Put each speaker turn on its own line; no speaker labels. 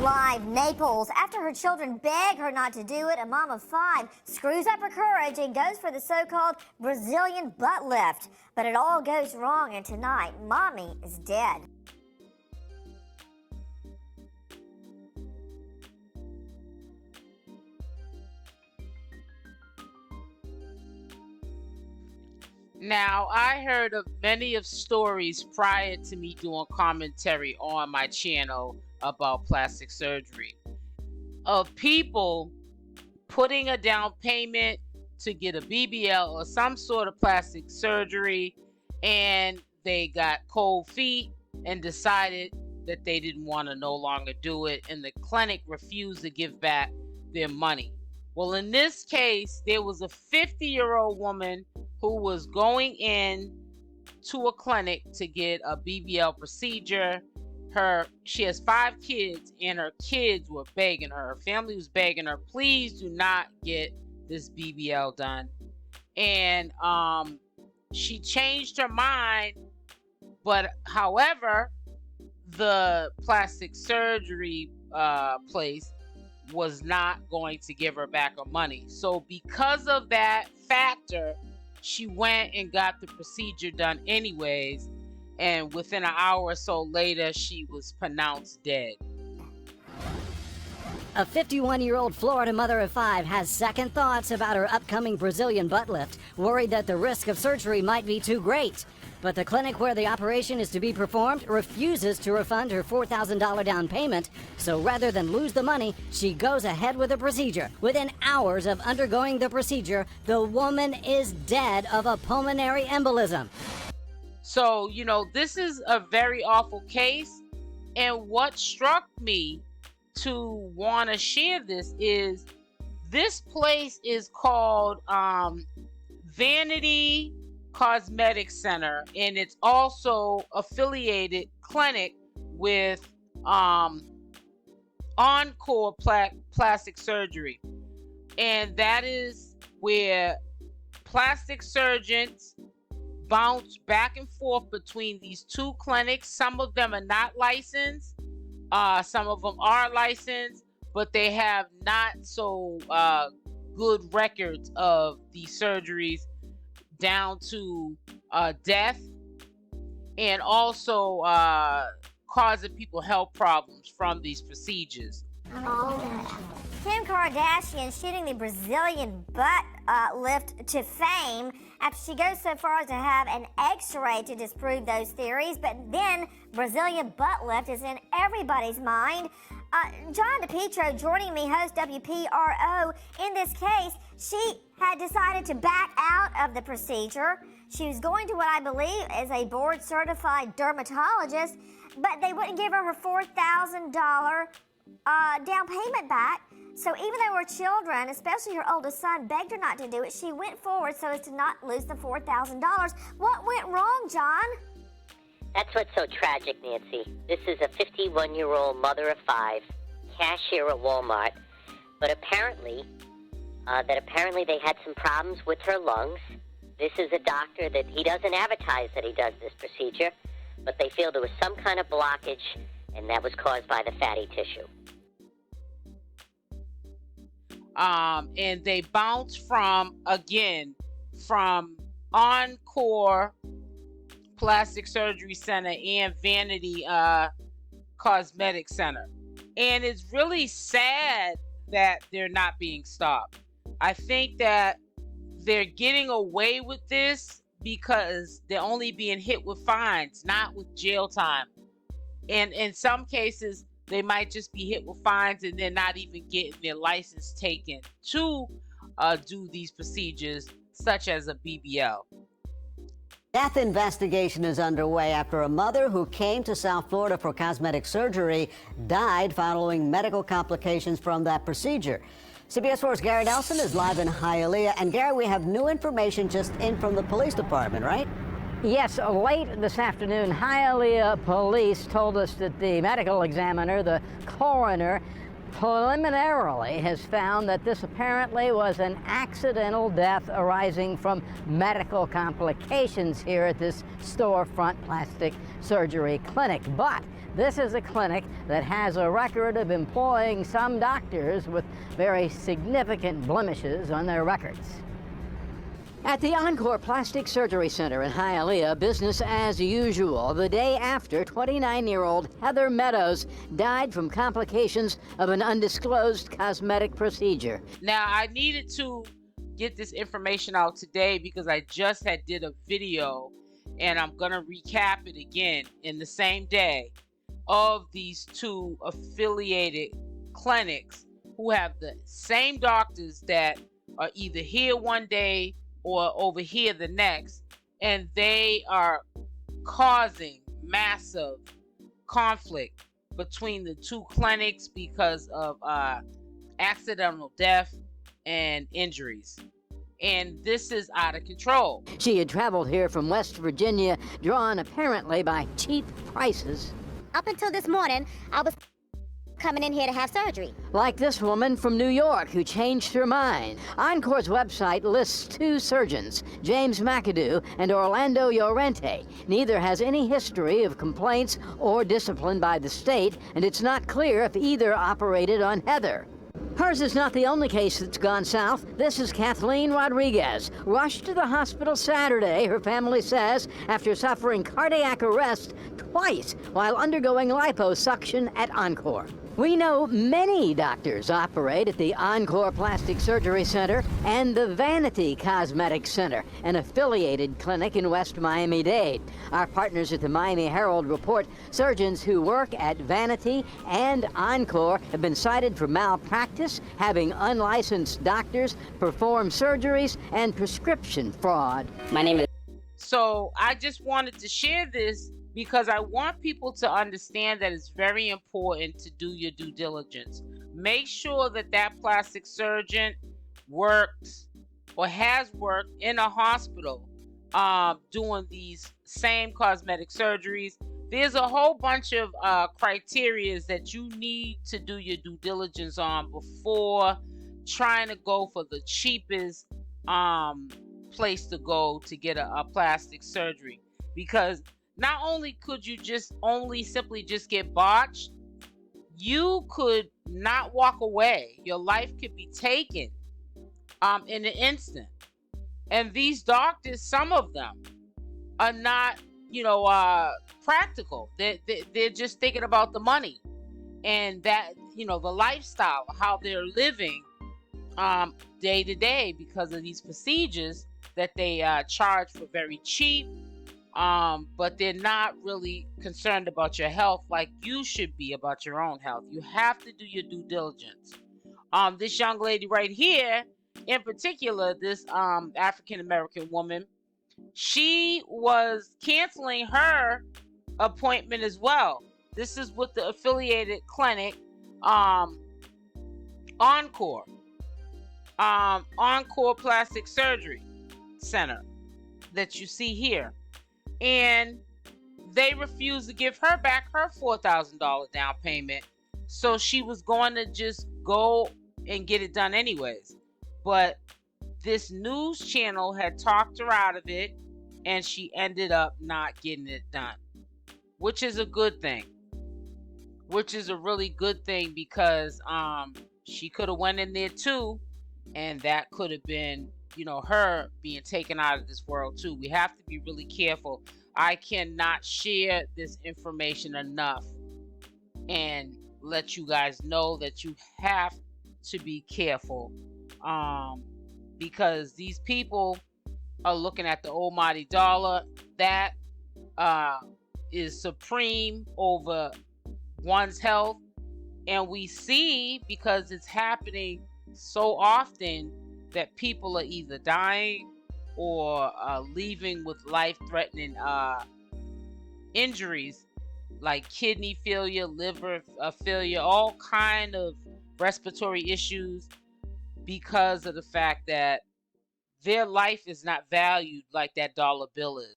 Live Naples. After her children beg her not to do it, a mom of 5 screws up her courage and goes for the so-called Brazilian butt lift. But it all goes wrong, and tonight, mommy is dead.
Now, I heard of many of stories prior to me doing commentary on my channel about plastic surgery of people putting a down payment to get a BBL or some sort of plastic surgery, and they got cold feet and decided that they didn't want to no longer do it, and the clinic refused to give back their money. Well, in this case, there was a 50-year-old woman who was going in to a clinic to get a BBL procedure. She has 5 kids, and her kids were begging her. Her family was begging her, please do not get this BBL done. And she changed her mind, but however, the plastic surgery place was not going to give her back her money. So because of that factor, she went and got the procedure done anyways, and within an hour or so later, she was pronounced dead.
A 51-year-old Florida mother of 5 has second thoughts about her upcoming Brazilian butt lift, worried that the risk of surgery might be too great. But the clinic where the operation is to be performed refuses to refund her $4,000 down payment, so rather than lose the money, she goes ahead with the procedure. Within hours of undergoing the procedure, the woman is dead of a pulmonary embolism.
So, you know, this is a very awful case, and what struck me to want to share this is this place is called Vanity Cosmetic Center, and it's also affiliated clinic with Encore Plastic Surgery, and that is where plastic surgeons bounce back and forth between these 2 clinics. Some of them are not licensed, some of them are licensed, but they have not so good records of these surgeries down to death, and also causing people health problems from these procedures.
Kim Kardashian shooting the Brazilian butt lift to fame after she goes so far as to have an x-ray to disprove those theories, but then Brazilian butt lift is in everybody's mind. John DePietro joining me, host WPRO. In this case, she had decided to back out of the procedure. She was going to what I believe is a board-certified dermatologist, but they wouldn't give her $4,000 down payment back. So even though her children, especially her oldest son, begged her not to do it, she went forward so as to not lose the $4,000. What went wrong, John?
That's what's so tragic, Nancy. This is a 51-year-old mother of 5, cashier at Walmart, but apparently they had some problems with her lungs. This is a doctor that he doesn't advertise that he does this procedure, but they feel there was some kind of blockage, and that was caused by the fatty tissue.
And they bounced from Encore Plastic Surgery Center and Vanity Cosmetic Center. And it's really sad that they're not being stopped. I think that they're getting away with this because they're only being hit with fines, not with jail time. And in some cases, they might just be hit with fines and they're not even getting their license taken to do these procedures, such as a BBL.
Death investigation is underway after a mother who came to South Florida for cosmetic surgery died following medical complications from that procedure. CBS 4's Gary Nelson is live in Hialeah. And Gary, we have new information just in from the police department, right?
Yes, late this afternoon, Hialeah police told us that the medical examiner, the coroner, preliminarily has found that this apparently was an accidental death arising from medical complications here at this storefront plastic surgery clinic. But This is a clinic that has a record of employing some doctors with very significant blemishes on their records. At the Encore Plastic Surgery Center in Hialeah, business as usual, the day after 29-year-old Heather Meadows died from complications of an undisclosed cosmetic procedure.
Now, I needed to get this information out today because I just did a video, and I'm going to recap it again in the same day, of these two affiliated clinics who have the same doctors that are either here one day or over here the next, and they are causing massive conflict between the two clinics because of accidental death and injuries. And this is out of control.
She had traveled here from West Virginia, drawn apparently by cheap prices.
Up until this morning, I was coming in here to have surgery.
Like this woman from New York who changed her mind. Encore's website lists two surgeons, James McAdoo and Orlando Llorente. Neither has any history of complaints or discipline by the state, and it's not clear if either operated on Heather. Hers is not the only case that's gone south. This is Kathleen Rodriguez, rushed to the hospital Saturday, her family says, after suffering cardiac arrest twice while undergoing liposuction at Encore. We know many doctors operate at the Encore Plastic Surgery Center and the Vanity Cosmetic Center, an affiliated clinic in West Miami-Dade. Our partners at the Miami Herald report surgeons who work at Vanity and Encore have been cited for malpractice, having unlicensed doctors perform surgeries, and prescription fraud.
My name is...
So I just wanted to share this because I want people to understand that it's very important to do your due diligence. Make sure that that plastic surgeon works or has worked in a hospital doing these same cosmetic surgeries. There's a whole bunch of criteria that you need to do your due diligence on before trying to go for the cheapest place to go to get a plastic surgery. Because not only could you simply get botched, you could not walk away. Your life could be taken in an instant. And these doctors, some of them, are not, practical. They're just thinking about the money and that, the lifestyle, how they're living day to day because of these procedures that they charge for very cheap. But they're not really concerned about your health like you should be about your own health. You have to do your due diligence. This young lady right here, in particular, this African-American woman, she was canceling her appointment as well. This is with the affiliated clinic, Encore. Encore Plastic Surgery Center that you see here. And they refused to give her back her $4,000 down payment. So she was going to just go and get it done anyways. But this news channel had talked her out of it, and she ended up not getting it done, which is a good thing. Which is a really good thing because she could have went in there too, and that could have been, her being taken out of this world too. We have to be really careful. I cannot share this information enough and let you guys know that you have to be careful, because these people are looking at the almighty dollar that is supreme over one's health. And we see, because it's happening so often, that people are either dying or leaving with life-threatening injuries like kidney failure, liver failure, all kind of respiratory issues, because of the fact that their life is not valued like that dollar bill is.